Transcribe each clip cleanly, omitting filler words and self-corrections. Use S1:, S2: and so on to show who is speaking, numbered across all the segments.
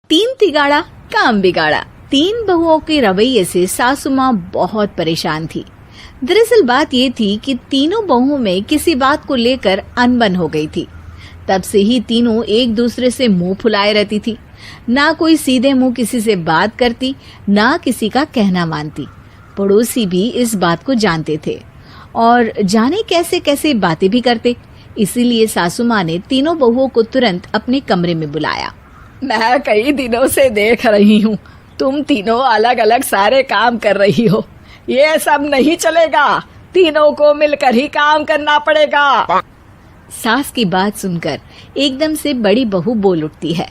S1: तीन तिगाड़ा काम बिगाड़ा। तीन बहुओं के रवैये से सासू माँ बहुत परेशान थी। दरअसल बात ये थी कि तीनों बहुओं में किसी बात को लेकर अनबन हो गई थी। तब से ही तीनों एक दूसरे से मुंह फुलाए रहती थी। ना कोई सीधे मुंह किसी से बात करती, ना किसी का कहना मानती। पड़ोसी भी इस बात को जानते थे और जाने कैसे कैसे बातें भी करते। इसीलिए सासू माँ ने तीनों बहुओं को तुरंत अपने कमरे में बुलाया।
S2: मैं कई दिनों से देख रही हूँ, तुम तीनों अलग अलग सारे काम कर रही हो। ये सब नहीं चलेगा, तीनों को मिलकर ही काम करना पड़ेगा।
S1: सास की बात सुनकर एकदम से बड़ी बहू बोल उठती है।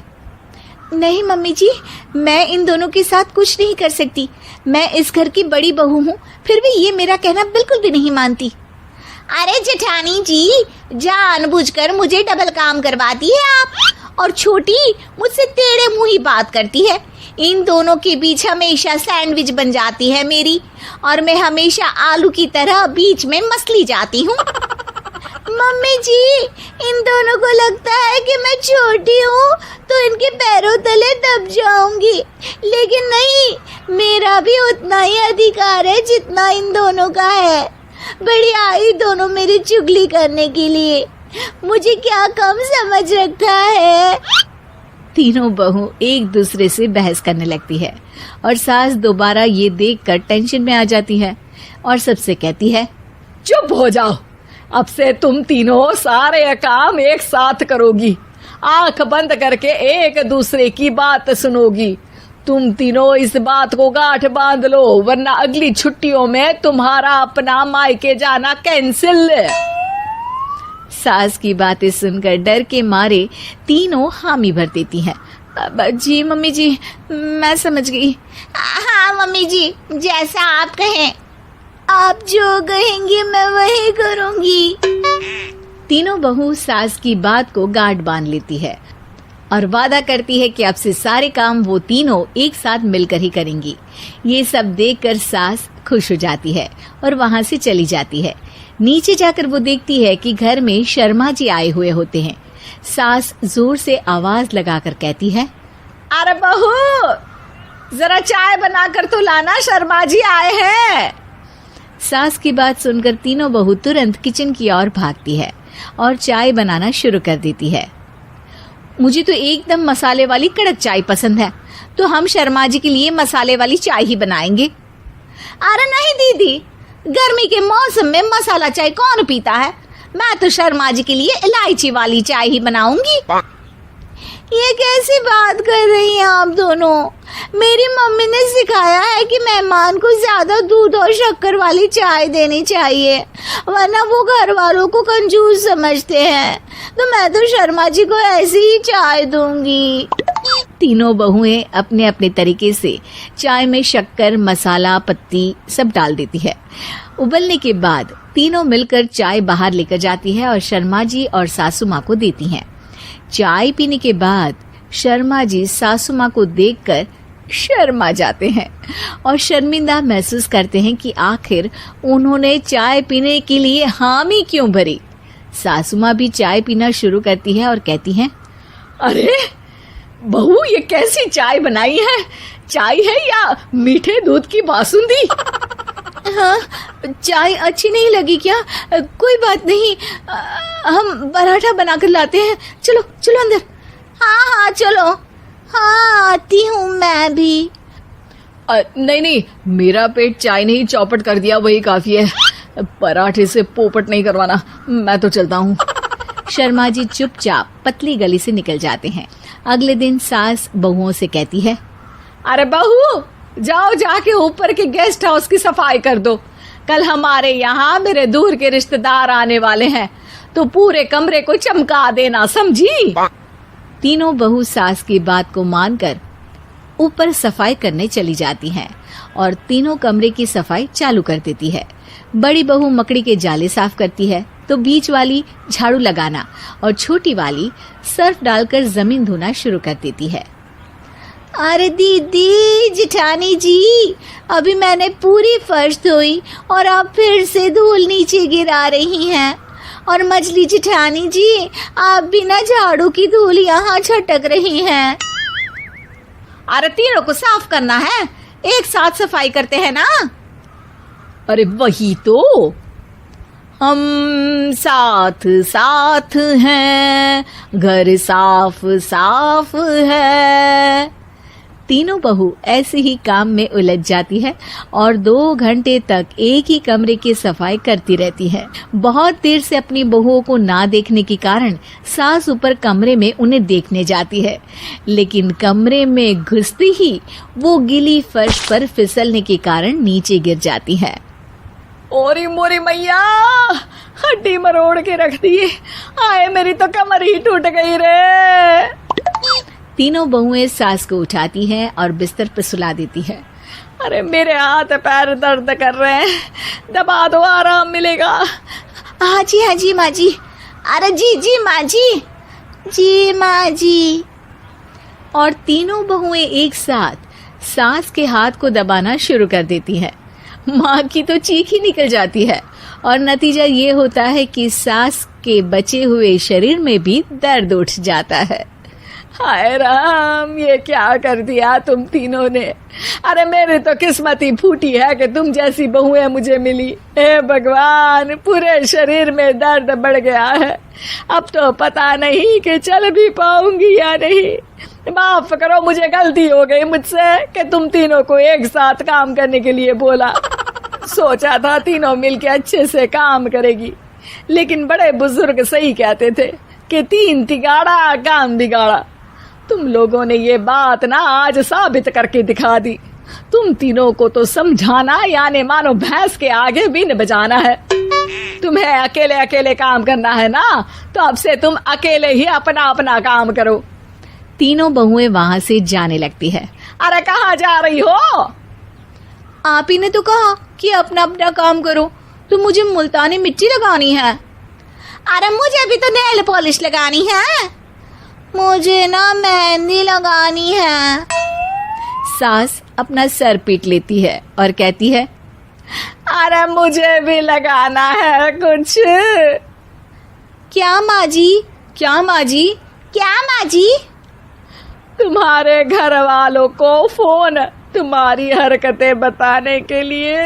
S1: नहीं मम्मी जी, मैं इन दोनों के साथ कुछ नहीं कर सकती। मैं इस घर की बड़ी बहू हूँ, फिर भी ये मेरा कहना बिल्कुल भी नहीं मानती।
S3: अरे जेठानी जी, जानबूझकर मुझे डबल काम करवाती है आप। और छोटी मुझसे टेढ़े मुंह ही बात करती है। इन दोनों के बीच हमेशा सैंडविच बन जाती है मेरी, और मैं हमेशा आलू की तरह बीच में मसली जाती हूँ। मम्मी जी, इन दोनों को लगता है कि मैं छोटी हूँ तो इनके पैरों तले दब जाऊंगी, लेकिन नहीं, मेरा भी उतना ही अधिकार है जितना इन दोनों का है। बड़ी आई दोनों मेरी चुगली करने के लिए, मुझे क्या कम समझ रखा है।
S1: तीनों बहू एक दूसरे से बहस करने लगती है और सास दोबारा ये देखकर टेंशन में आ जाती है और सबसे कहती है,
S2: चुप हो जाओ, अब से तुम तीनों सारे काम एक साथ करोगी, आंख बंद करके एक दूसरे की बात सुनोगी। तुम तीनों इस बात को गांठ बांध लो, वरना अगली छुट्टियों में तुम्हारा अपना मायके जाना कैंसिल।
S1: सास की बातें सुनकर डर के मारे तीनों हामी भर देती हैं। जी मम्मी जी, मैं समझ गई।
S3: हाँ मम्मी जी, जैसा आप कहें। आप जो कहेंगी मैं वही करूंगी।
S1: तीनों बहू सास की बात को गांठ बांध लेती है और वादा करती है कि अब से सारे काम वो तीनों एक साथ मिलकर ही करेंगी। ये सब देखकर सास खुश हो जाती है और वहां से चली जाती है। नीचे जाकर वो देखती है कि घर में शर्मा जी आए हुए होते हैं। सास जोर से आवाज लगाकर कहती है,
S2: अरे बहू, जरा चाय बनाकर तो लाना, शर्मा जी आए हैं।
S1: सास की बात सुनकर तीनों बहू तुरंत किचन की ओर भागती है और चाय बनाना शुरू कर देती है। मुझे तो एकदम मसाले वाली कड़क चाय पसंद है, तो हम शर्मा जी के लिए मसाले वाली चाय ही बनाएंगे।
S3: अरे नहीं दीदी, गर्मी के मौसम में मसाला चाय कौन पीता है? मैं तो शर्मा जी के लिए इलायची वाली चाय ही बनाऊंगी। ये कैसी बात कर रही हैं आप दोनों? मेरी मम्मी ने सिखाया है कि मेहमान को ज्यादा दूध और शक्कर वाली चाय देनी चाहिए, वरना वो घर वालों को कंजूस समझते हैं। तो मैं तो शर्मा जी को ऐसी ही चाय दूंगी।
S1: तीनों बहुएं अपने अपने तरीके से चाय में शक्कर, मसाला, पत्ती सब डाल देती है। उबलने के बाद तीनों मिलकर चाय बाहर लेकर जाती है और शर्मा जी और सासू माँ को देती हैं। चाय पीने के बाद शर्मा जी सासू माँ को देखकर शर्मा जाते हैं और शर्मिंदा महसूस करते हैं कि आखिर उन्होंने चाय पीने के लिए हामी क्यों भरी। सासू माँ भी चाय पीना शुरू करती है और कहती हैं,
S2: अरे बहू, ये कैसी चाय बनाई है? चाय है या मीठे दूध की बासुंदी?
S1: हाँ, चाय अच्छी नहीं लगी क्या? कोई बात नहीं, हम पराठा बनाकर लाते हैं। चलो चलो अंदर।
S3: हाँ चलो। हाँ, आती हूँ मैं भी।
S2: नहीं नहीं, मेरा पेट चाय ने ही चौपट कर दिया, वही काफी है। पराठे से पोपट नहीं करवाना, मैं तो चलता हूँ।
S1: शर्मा जी चुपचाप पतली गली से निकल जाते हैं। अगले दिन सास बहुओं से कहती है,
S2: अरे बहू, जाओ जाके ऊपर के गेस्ट हाउस की सफाई कर दो। कल हमारे यहाँ मेरे दूर के रिश्तेदार आने वाले हैं, तो पूरे कमरे को चमका देना, समझी?
S1: तीनों बहू सास की बात को मानकर ऊपर सफाई करने चली जाती हैं और तीनों कमरे की सफाई चालू कर देती है। बड़ी बहू मकड़ी के जाले साफ करती है, तो बीच वाली झाड़ू लगाना और छोटी वाली सर्फ डालकर जमीन धोना शुरू कर देती है।
S3: अरे दीदी, जेठानी जी, अभी मैंने पूरी फर्श धोई और आप फिर से धूल नीचे गिरा रही हैं। और मछली जेठानी जी, आप बिना झाड़ू की धूल यहाँ छटक रही हैं। अरे तीनों को साफ करना है, एक साथ सफाई करते हैं ना।
S2: अरे वही तो, हम साथ साथ हैं, घर साफ साफ है।
S1: तीनों बहू ऐसे ही काम में उलझ जाती है और 2 घंटे तक एक ही कमरे की सफाई करती रहती है। बहुत देर से अपनी बहुओं को ना देखने के कारण सास ऊपर कमरे में उन्हें देखने जाती है, लेकिन कमरे में घुसती ही वो गीली फर्श पर फिसलने के कारण नीचे गिर जाती है।
S2: ओरी मोरी मैया, हड्डी मरोड़ के रख दी। आए मेरी तो कमर ही टूट गई रे।
S1: तीनों बहुएं सास को उठाती हैं और बिस्तर पर सुला देती है।
S2: अरे मेरे हाथ पैर दर्द कर रहे हैं, दबा दो आराम मिलेगा।
S3: हाँ जी माँ जी। अरे जी माँ जी माँ जी।
S1: और तीनों बहुएं एक साथ सास के हाथ को दबाना शुरू कर देती है। माँ की तो चीख ही निकल जाती है और नतीजा ये होता है कि सास के बचे हुए शरीर में भी दर्द उठ जाता है।
S2: हाय राम, ये क्या कर दिया तुम तीनों ने। अरे मेरी तो किस्मत ही फूटी है कि तुम जैसी बहुएं मुझे मिली। हे भगवान, पूरे शरीर में दर्द बढ़ गया है। अब तो पता नहीं कि चल भी पाऊंगी या नहीं। माफ करो, मुझे गलती हो गई मुझसे कि तुम तीनों को एक साथ काम करने के लिए बोला। सोचा था तीनों मिलके अच्छे से काम करेगी, लेकिन बड़े बुजुर्ग सही कहते थे कि 3 तिगाड़ा काम बिगाड़ा। तुम लोगों ने ये बात ना आज साबित करके दिखा दी। तुम तीनों को तो समझाना यानी मानो भैंस के आगे बीन बजाना है। तुम्हें अकेले अकेले काम करना है ना, तो अब से तुम अकेले ही अपना अपना काम करो।
S1: तीनों बहुएं वहां से जाने लगती है।
S2: अरे कहाँ जा रही हो?
S3: आप ही ने तो कहा कि अपना अपना काम तो मुझे मुल्तानी मिट्टी लगानी है। अरे मुझे भी तो नेल पॉलिश लगानी है, मुझे ना मेहंदी लगानी है।
S1: सास अपना सर पीट लेती है और कहती है,
S2: अरे मुझे भी लगाना है कुछ।
S3: क्या माँ जी? क्या माँ जी? क्या माँ जी?
S2: तुम्हारे घर वालों को फोन तुम्हारी हरकतें बताने के लिए।